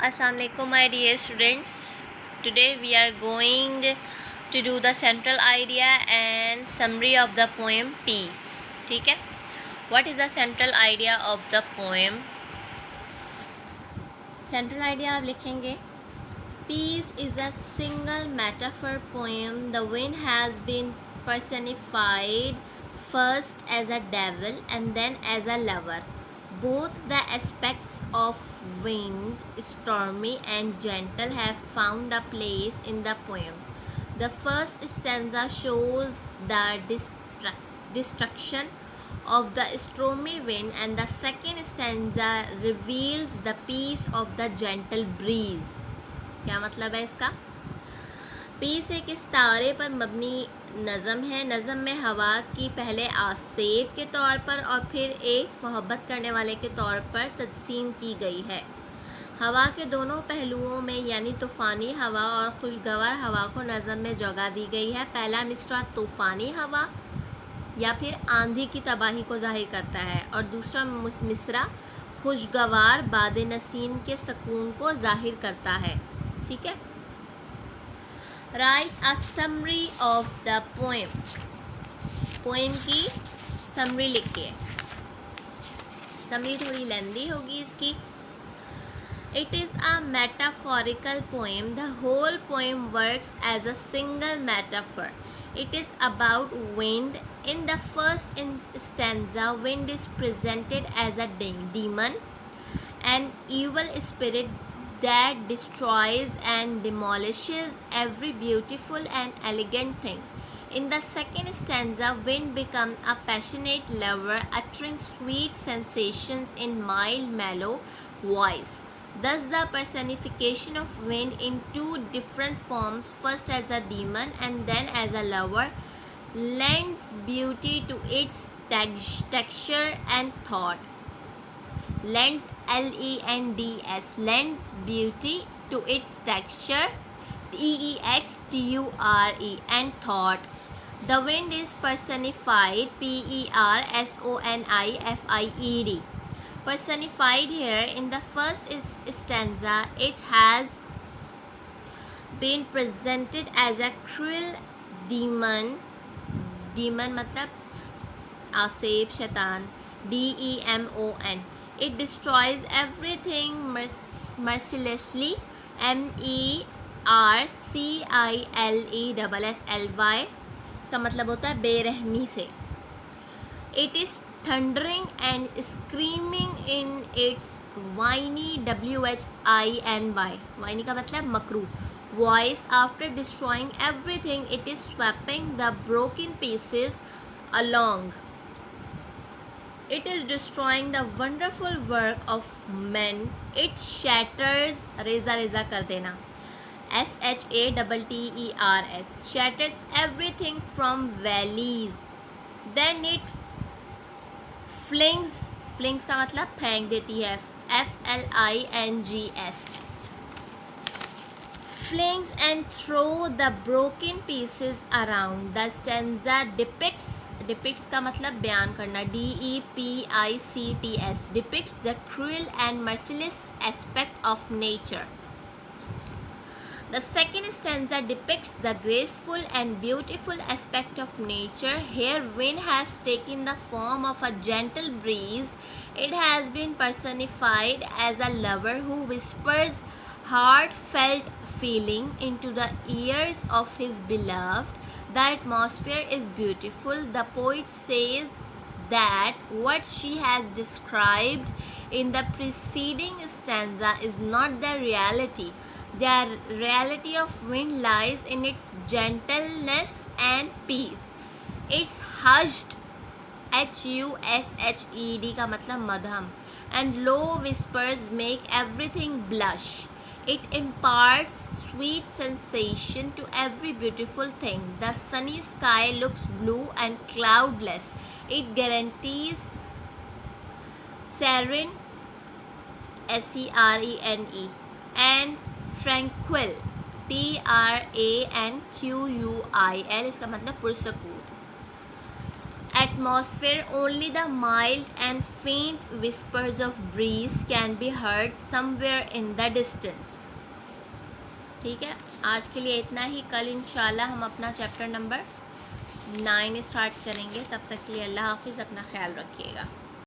Assalamualaikum my dear students. Today we are going to do the central idea and summary of the poem Peace. ठीक है. What is the central idea of the poem? Central idea आप लिखेंगे. Peace is a single metaphor poem. The wind has been personified first as a devil and then as a lover. Both the aspects of wind, stormy and gentle, have found a place in the poem. The first stanza shows the destruction of the stormy wind, and the second stanza reveals the peace of the gentle breeze. क्या मतलब है इसका? Piece एक इस्तारे पर मबनी नज़म है. नज़म में हवा की पहले आसेब के तौर पर और फिर एक मोहब्बत करने वाले के तौर पर तक़सीम की गई है. हवा के दोनों पहलुओं में यानी तूफ़ानी हवा और खुशगवार हवा को नज़म में जगह दी गई है. पहला मिसरा तूफ़ानी हवा या फिर आंधी की तबाही को ज़ाहिर करता है और दूसरा मिसरा खुशगवार बाद नसीम के सुकून को ज़ाहिर करता है. ठीक है. Write a summary of the poem. Poem की समरी लिखिए. समरी थोड़ी लेंदी होगी इसकी. It is a metaphorical poem. The whole poem works as a single metaphor. It is about wind. In the first stanza, wind is presented as a demon, an evil spirit that destroys and demolishes every beautiful and elegant thing. In the second stanza, wind becomes a passionate lover, uttering sweet sensations in mild, mellow voice. Thus, the personification of wind in two different forms, first as a demon and then as a lover, lends beauty to its texture and thought. Lends, L-E-N-D-S, lends beauty to its texture, T-E-X-T-U-R-E, and thought. The wind is personified, P-E-R-S-O-N-I-F-I-E-D. Personified here in the first stanza, it has been presented as a cruel demon. Demon मतलब आसेब शैतान. D-E-M-O-N. It destroys everything mercilessly. M-E-R-C-I-L-E-S-S-L-Y. इसका मतलब होता है बेरहमी से. It is thundering and screaming in its whiny, W-H-I-N-Y. whiny का मतलब Makru. Voice. After destroying everything, it is sweeping the broken pieces along. It is destroying the wonderful work of men. It shatters. Reza कर देना. S-H-A-T-T-E-R-S. Shatters everything from valleys. Then it flings का मतलब फेंक देती है. F-L-I-N-G-S. Flings and throw the broken pieces around. The stanza depicts का मतलब बयान करना. D-E-P-I-C-T-S. Depicts the cruel and merciless aspect of nature. The second stanza depicts the graceful and beautiful aspect of nature. Here, wind has taken the form of a gentle breeze. It has been personified as a lover who whispers heartfelt feeling into the ears of his beloved. The atmosphere is beautiful. The poet says that what she has described in the preceding stanza is not the reality. The reality of wind lies in its gentleness and peace. It's hushed, H-U-S-H-E-D का मतलब मध्यम, and low whispers make everything blush. It imparts sweet sensation to every beautiful thing. The sunny sky looks blue and cloudless. It guarantees serene, S-E-R-E-N-E, and tranquil, T-R-A-N-Q-U-I-L. इसका मतलब पुरसकून. atmosphere, only the mild and faint whispers of breeze can be heard somewhere in the distance. ठीक है, आज के लिए इतना ही. कल इंशाल्लाह हम अपना चैप्टर नंबर 9 स्टार्ट करेंगे. तब तक के लिए अल्लाह हाफिज़, अपना ख्याल रखिएगा.